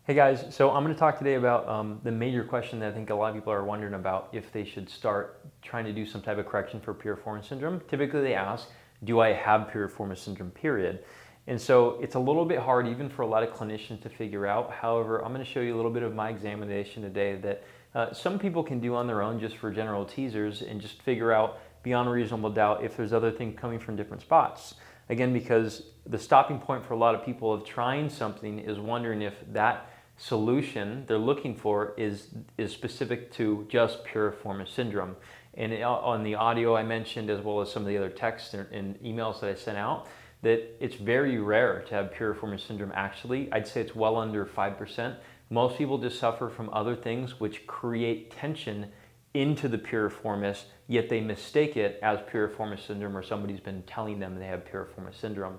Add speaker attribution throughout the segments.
Speaker 1: Hey guys, so I'm going to talk today about the major question that I think a lot of people are wondering about if they should start trying to do some type of correction for piriformis syndrome. Typically they ask, do I have piriformis syndrome, period? And so it's a little bit hard even for a lot of clinicians to figure out. However, I'm going to show you a little bit of my examination today that some people can do on their own just for general teasers and just figure out beyond a reasonable doubt if there's other things coming from different spots. Again, because the stopping point for a lot of people of trying something is wondering if that solution they're looking for is specific to just piriformis syndrome. And on the audio I mentioned, as well as some of the other texts and emails that I sent out, that it's very rare to have piriformis syndrome. Actually, I'd say it's well under 5%. Most people just suffer from other things which create tension into the piriformis, yet they mistake it as piriformis syndrome, or somebody's been telling them they have piriformis syndrome.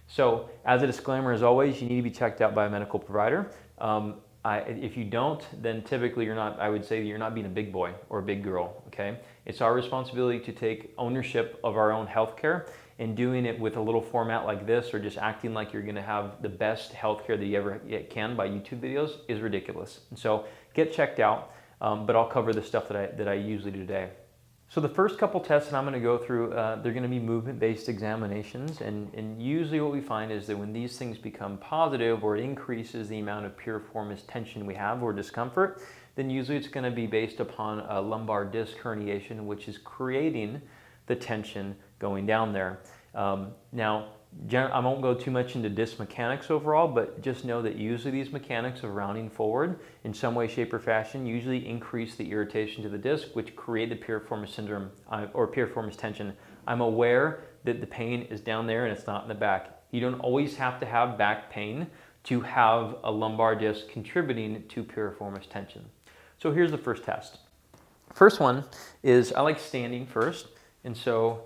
Speaker 1: So as a disclaimer, as always, you need to be checked out by a medical provider. If you don't, then typically you're not, I would say you're not being a big boy or a big girl, okay? It's our responsibility to take ownership of our own healthcare, and doing it with a little format like this or just acting like you're gonna have the best healthcare that you ever can by YouTube videos is ridiculous. And so get checked out, but I'll cover the stuff that I usually do today. So the first couple tests that I'm going to go through, they're going to be movement-based examinations, and usually what we find is that when these things become positive or it increases the amount of piriformis tension we have or discomfort, then usually it's going to be based upon a lumbar disc herniation, which is creating the tension going down there. Now, I won't go too much into disc mechanics overall, but just know that usually these mechanics of rounding forward in some way, shape, or fashion usually increase the irritation to the disc, which create the piriformis syndrome or piriformis tension. I'm aware that the pain is down there and it's not in the back. You don't always have to have back pain to have a lumbar disc contributing to piriformis tension. So here's the first test. First one is I like standing first, and so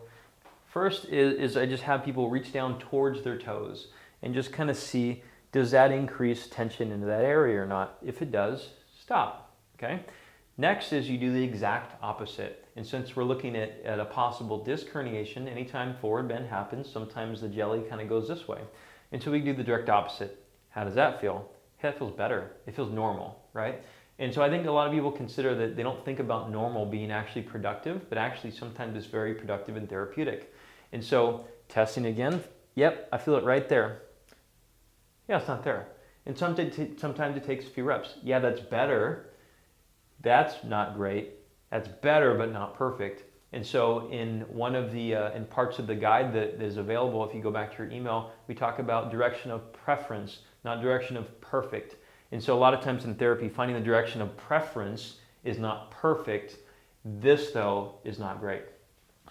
Speaker 1: first is I just have people reach down towards their toes and just kind of see, does that increase tension into that area or not? If it does, stop, okay? Next is you do the exact opposite. And since we're looking at a possible disc herniation, anytime forward bend happens, sometimes the jelly kind of goes this way. And so we do the direct opposite. How does that feel? Hey, that feels better. It feels normal, right? And so I think a lot of people consider that they don't think about normal being actually productive, but actually sometimes it's very productive and therapeutic. And so testing again, yep, I feel it right there. Yeah, it's not there. And sometimes it takes a few reps. Yeah, that's better. That's not great. That's better, but not perfect. And so in one of the in parts of the guide that is available, if you go back to your email, we talk about direction of preference, not direction of perfect. And so a lot of times in therapy, finding the direction of preference is not perfect. This, though, is not great.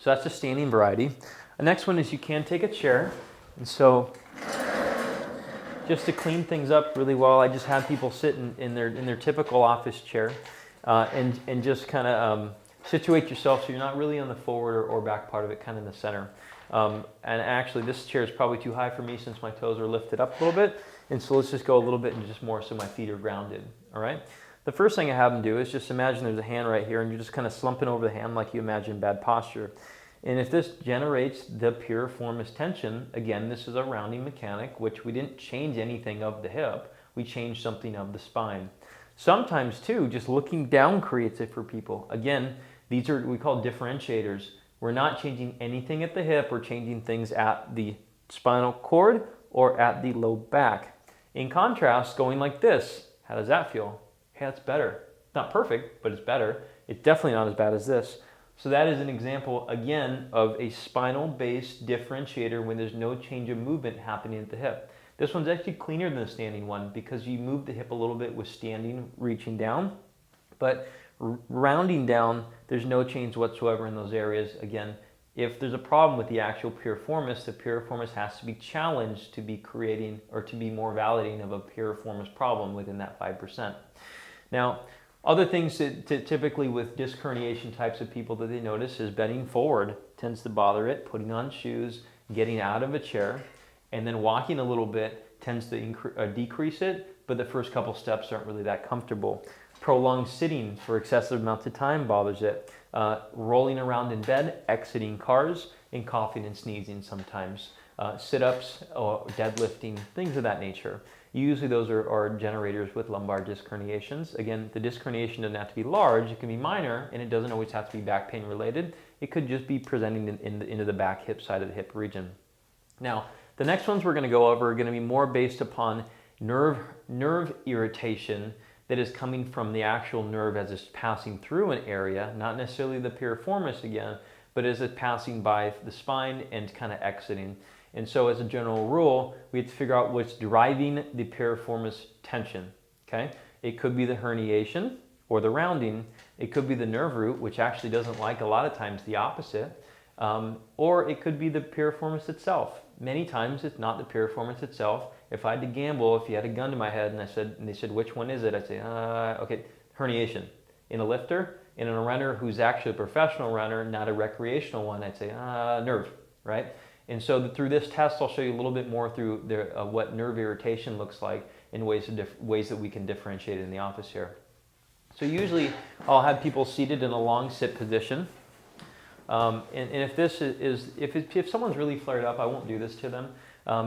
Speaker 1: So that's the standing variety. The next one is you can take a chair. And so just to clean things up really well, I just have people sit in their typical office chair and just kind of situate yourself so you're not really on the forward or back part of it, kind of in the center. And actually this chair is probably too high for me since my toes are lifted up a little bit. And so let's just go a little bit and just more so my feet are grounded, all right? The first thing I have them do is just imagine there's a hand right here and you're just kind of slumping over the hand like you imagine bad posture. And if this generates the piriformis tension, again, this is a rounding mechanic, which we didn't change anything of the hip, we changed something of the spine. Sometimes too, just looking down creates it for people. Again, these are what we call differentiators. We're not changing anything at the hip, we're changing things at the spinal cord or at the low back. In contrast, going like this, how does that feel? Hey, that's better. Not perfect, but it's better. It's definitely not as bad as this. So that is an example, again, of a spinal-based differentiator when there's no change of movement happening at the hip. This one's actually cleaner than the standing one because you move the hip a little bit with standing, reaching down. But rounding down, there's no change whatsoever in those areas. Again, if there's a problem with the actual piriformis, the piriformis has to be challenged to be creating or to be more validating of a piriformis problem within that 5%. Now, other things that typically with disc herniation types of people that they notice is bending forward tends to bother it, putting on shoes, getting out of a chair, and then walking a little bit tends to decrease it, but the first couple steps aren't really that comfortable. Prolonged sitting for excessive amounts of time bothers it. Rolling around in bed, exiting cars, and coughing and sneezing sometimes. sit-ups or deadlifting, things of that nature. Usually those are generators with lumbar disc herniations. Again, the disc herniation doesn't have to be large, it can be minor, and it doesn't always have to be back pain related. It could just be presenting into the back hip side of the hip region. Now, the next ones we're going to go over are going to be more based upon nerve irritation that is coming from the actual nerve as it's passing through an area, not necessarily the piriformis again, but as it's passing by the spine and kind of exiting. And so as a general rule, we have to figure out what's driving the piriformis tension, okay? It could be the herniation or the rounding. It could be the nerve root, which actually doesn't like a lot of times the opposite. Or it could be the piriformis itself. Many times it's not the piriformis itself. If I had to gamble, if you had a gun to my head and they said, which one is it? I'd say, okay, herniation. In a lifter, in a runner who's actually a professional runner, not a recreational one, I'd say, nerve, right? And so through this test, I'll show you a little bit more through what nerve irritation looks like in ways that we can differentiate in the office here. So usually I'll have people seated in a long sit position. And if someone's really flared up, I won't do this to them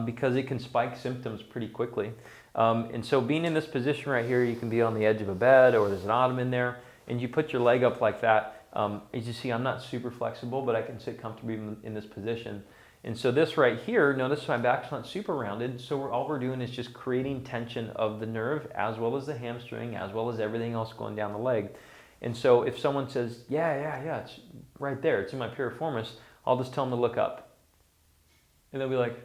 Speaker 1: because it can spike symptoms pretty quickly. And so being in this position right here, you can be on the edge of a bed or there's an ottoman there, and you put your leg up like that. As you see, I'm not super flexible, but I can sit comfortably in this position. And so this right here, notice my back's not super rounded, so all we're doing is just creating tension of the nerve as well as the hamstring, as well as everything else going down the leg. And so if someone says, yeah, it's right there, it's in my piriformis, I'll just tell them to look up. And they'll be like,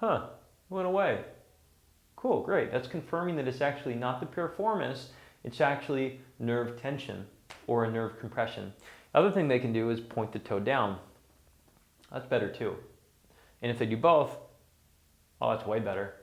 Speaker 1: it went away. Cool, great. That's confirming that it's actually not the piriformis, it's actually nerve tension or a nerve compression. Other thing they can do is point the toe down. That's better too. And if they do both, that's way better.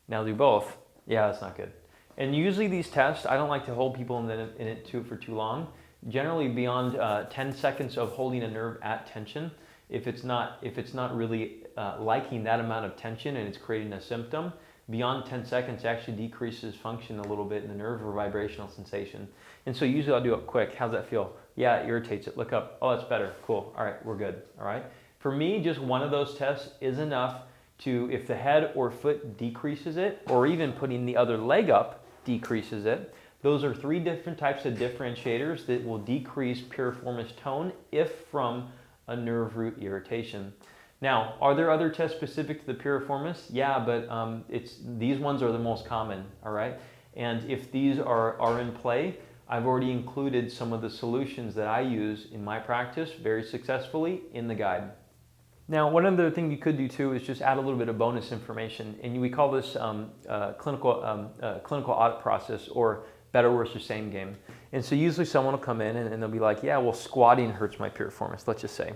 Speaker 1: Now do both. Yeah, that's not good. And usually these tests, I don't like to hold people in it for too long. Generally beyond 10 seconds of holding a nerve at tension, if it's not really liking that amount of tension and it's creating a symptom, beyond 10 seconds actually decreases function a little bit in the nerve or vibrational sensation. And so usually I'll do it quick. How's that feel? Yeah, it irritates it. Look up. Oh, that's better. Cool. All right, we're good. All right. For me, just one of those tests is enough to, if the head or foot decreases it, or even putting the other leg up decreases it. Those are 3 different types of differentiators that will decrease piriformis tone if from a nerve root irritation. Now, are there other tests specific to the piriformis? Yeah, but these ones are the most common, all right? And if these are in play, I've already included some of the solutions that I use in my practice very successfully in the guide. Now, one other thing you could do too is just add a little bit of bonus information, and we call this clinical audit process, or better, worse, or same game. And so usually someone will come in and they'll be like, yeah, well, squatting hurts my piriformis, let's just say.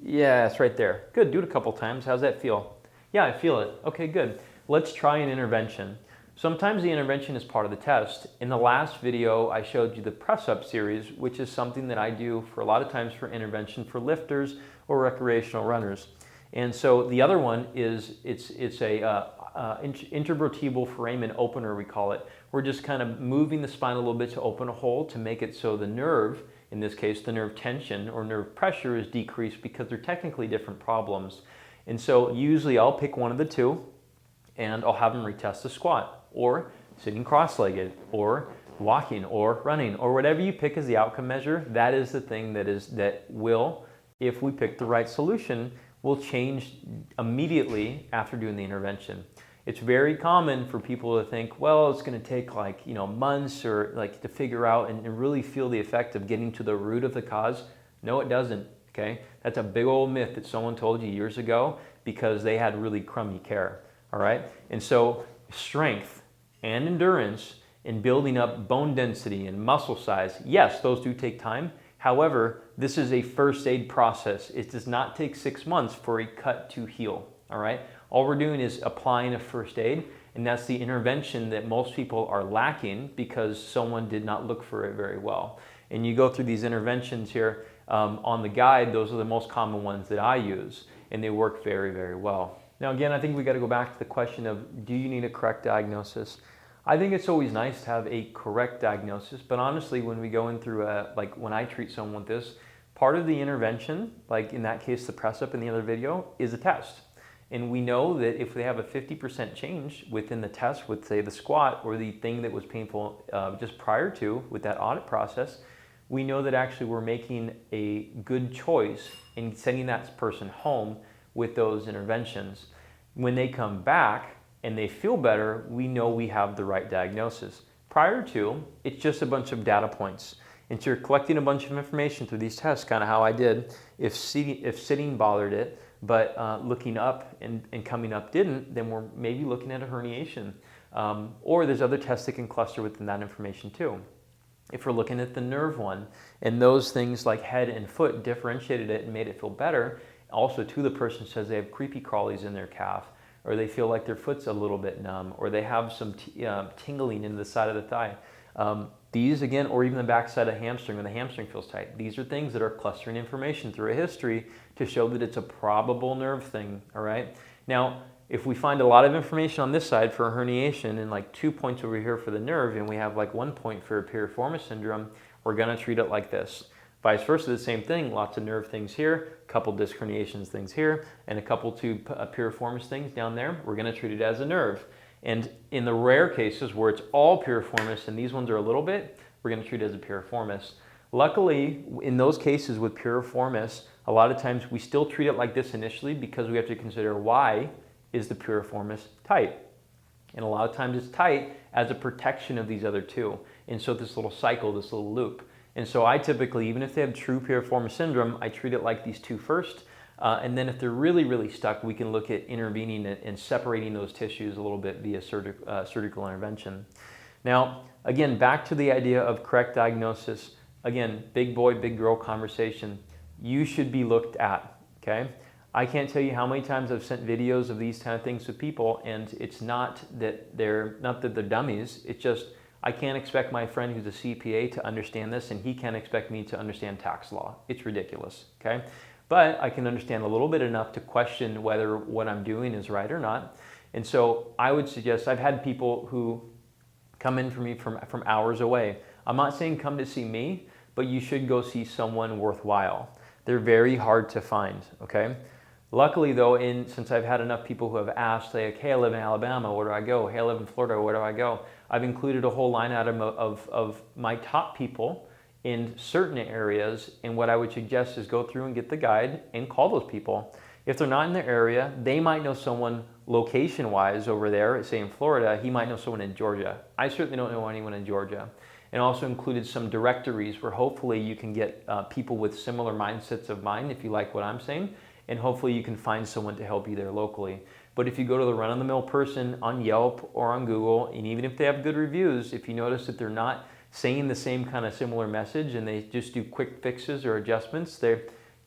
Speaker 1: Yeah, it's right there. Good, do it a couple times. How's that feel? Yeah, I feel it. Okay, good. Let's try an intervention. Sometimes the intervention is part of the test. In the last video, I showed you the press-up series, which is something that I do for a lot of times for intervention for lifters or recreational runners. And so the other one is, it's a intervertebral foramen opener, we call it. We're just kind of moving the spine a little bit to open a hole to make it so the nerve, in this case the nerve tension or nerve pressure, is decreased, because they're technically different problems. And so usually I'll pick one of the two and I'll have them retest the squat, or sitting cross-legged, or walking, or running, or whatever you pick as the outcome measure. That is the thing that will, if we pick the right solution, will change immediately after doing the intervention. It's very common for people to think, well, it's going to take months or to figure out and really feel the effect of getting to the root of the cause. No, it doesn't. Okay, that's a big old myth that someone told you years ago because they had really crummy care. All right, and so strength and endurance in building up bone density and muscle size, yes, those do take time. However, this is a first aid process. It does not take 6 months for a cut to heal. All right, all we're doing is applying a first aid, and that's the intervention that most people are lacking because someone did not look for it very well. And you go through these interventions here on the guide. Those are the most common ones that I use, and they work very, very well. Now again, I think we got to go back to the question of, do you need a correct diagnosis? I think it's always nice to have a correct diagnosis, but honestly, when we go in through when I treat someone with this, part of the intervention, like in that case the press up in the other video, is a test. And we know that if they have a 50% change within the test with, say, the squat or the thing that was painful just prior to with that audit process, we know that actually we're making a good choice in sending that person home with those interventions. When they come back and they feel better, we know we have the right diagnosis. Prior to, it's just a bunch of data points. And so you're collecting a bunch of information through these tests, kind of how I did. If sitting bothered it, but looking up and coming up didn't, then we're maybe looking at a herniation. Or there's other tests that can cluster within that information too. If we're looking at the nerve one, and those things like head and foot differentiated it and made it feel better, also too, the person says they have creepy crawlies in their calf, or they feel like their foot's a little bit numb, or they have some tingling in the side of the thigh. These again, or even the back side of the hamstring when the hamstring feels tight. These are things that are clustering information through a history to show that it's a probable nerve thing, all right? Now, if we find a lot of information on this side for a herniation and like 2 points over here for the nerve, and we have like 1 point for a piriformis syndrome, we're gonna treat it like this. Vice versa, the same thing, lots of nerve things here, a couple disc herniations things here, and a couple piriformis things down there. We're gonna treat it as a nerve. And in the rare cases where it's all piriformis and these ones are a little bit, we're gonna treat it as a piriformis. Luckily, in those cases with piriformis, a lot of times we still treat it like this initially because we have to consider why is the piriformis tight. And a lot of times it's tight as a protection of these other two. And so this little cycle, this little loop. And so I typically, even if they have true piriformis syndrome, I treat it like these two first. And then if they're really, really stuck, we can look at intervening and separating those tissues a little bit via surgical intervention. Now, again, back to the idea of correct diagnosis. Again, big boy, big girl conversation. You should be looked at, okay? I can't tell you how many times I've sent videos of these kind of things to people, and it's not that they're dummies. It's just I can't expect my friend who's a CPA to understand this, and he can't expect me to understand tax law. It's ridiculous, okay? But I can understand a little bit enough to question whether what I'm doing is right or not. And so I would suggest, I've had people who come in for me from hours away. I'm not saying come to see me, but you should go see someone worthwhile. They're very hard to find, okay? Luckily though, since I've had enough people who have asked, like, hey, I live in Alabama, where do I go? Hey, I live in Florida, where do I go? I've included a whole line item of my top people in certain areas, and what I would suggest is go through and get the guide and call those people. If they're not in their area, they might know someone location-wise over there, say in Florida, he might know someone in Georgia. I certainly don't know anyone in Georgia. And also included some directories where hopefully you can get people with similar mindsets of mine if you like what I'm saying, and hopefully you can find someone to help you there locally. But if you go to the run-of-the-mill person on Yelp or on Google, and even if they have good reviews, if you notice that they're not saying the same kind of similar message and they just do quick fixes or adjustments,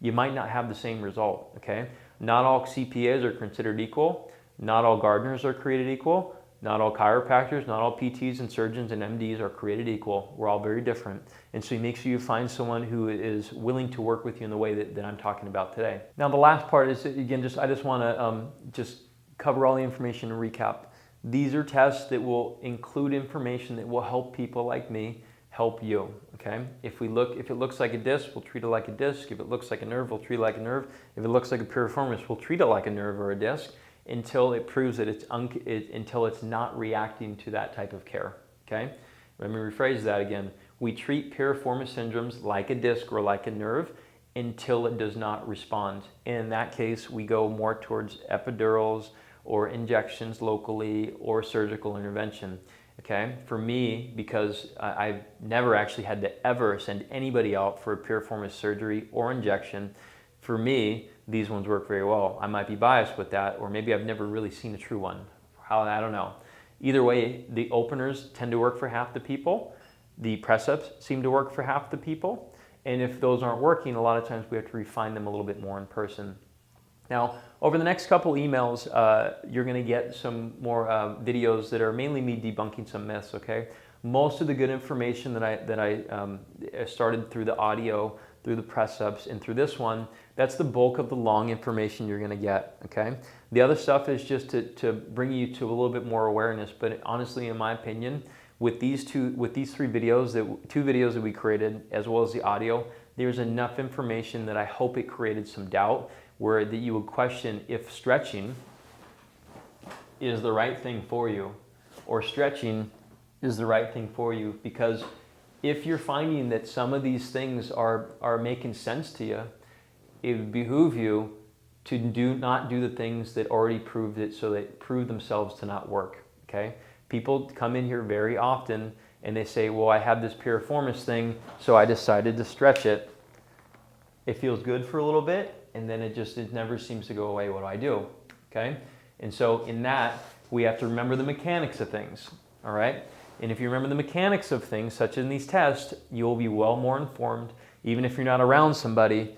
Speaker 1: you might not have the same result, okay? Not all CPAs are considered equal. Not all gardeners are created equal. Not all chiropractors, not all PTs and surgeons and MDs are created equal. We're all very different. And so you make sure you find someone who is willing to work with you in the way that I'm talking about today. Now the last part is, again, I just want to just cover all the information and recap. These are tests that will include information that will help people like me help you, okay? If it looks like a disc, we'll treat it like a disc. If it looks like a nerve, we'll treat it like a nerve. If it looks like a piriformis, we'll treat it like a nerve or a disc until it proves that until it's not reacting to that type of care, okay? Let me rephrase that again. We treat piriformis syndromes like a disc or like a nerve until it does not respond. In that case, we go more towards epidurals or injections locally or surgical intervention, okay? For me, because I've never actually had to ever send anybody out for a piriformis surgery or injection, for me, these ones work very well. I might be biased with that, or maybe I've never really seen a true one. I don't know. Either way, the openers tend to work for half the people. The press-ups seem to work for half the people. And if those aren't working, a lot of times we have to refine them a little bit more in person. Now, over the next couple emails, you're gonna get some more videos that are mainly me debunking some myths, okay? Most of the good information that I started through the audio, through the press-ups, and through this one, that's the bulk of the long information you're gonna get, okay? The other stuff is just to bring you to a little bit more awareness, but honestly, in my opinion, with these three videos, two videos that we created, as well as the audio, there's enough information that I hope it created some doubt, that you would question if stretching is the right thing for you, or stretching is the right thing for you. Because if you're finding that some of these things are making sense to you, it would behoove you to not do the things that already proved it, so they prove themselves to not work, okay? People come in here very often and they say, well, I have this piriformis thing, so I decided to stretch it. It feels good for a little bit, and then it never seems to go away. What do I do? Okay? And so in that, we have to remember the mechanics of things, all right? And if you remember the mechanics of things, such as in these tests, you'll be well more informed. Even if you're not around somebody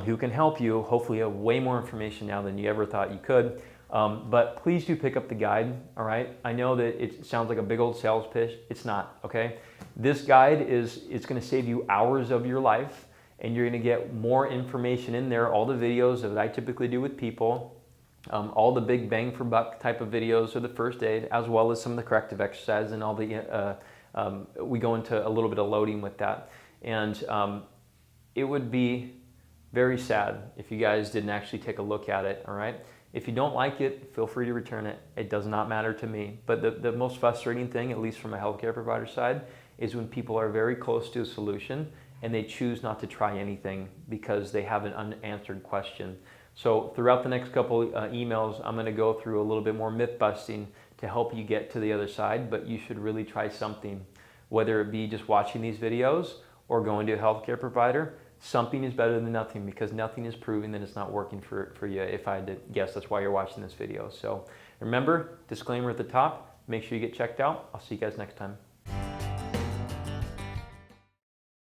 Speaker 1: who can help you, hopefully you have way more information now than you ever thought you could. But please do pick up the guide, all right? I know that it sounds like a big old sales pitch. It's not, okay? This guide it's gonna save you hours of your life, and you're gonna get more information in there, all the videos that I typically do with people, all the big bang for buck type of videos or the first aid, as well as some of the corrective exercises and all the, we go into a little bit of loading with that. And it would be very sad if you guys didn't actually take a look at it, all right? If you don't like it, feel free to return it. It does not matter to me. But the most frustrating thing, at least from a healthcare provider side, is when people are very close to a solution and they choose not to try anything because they have an unanswered question. So throughout the next couple emails, I'm gonna go through a little bit more myth busting to help you get to the other side, but you should really try something. Whether it be just watching these videos or going to a healthcare provider, something is better than nothing, because nothing is proving that it's not working for you. If I had to guess, that's why you're watching this video. So remember, disclaimer at the top, make sure you get checked out. I'll see you guys next time.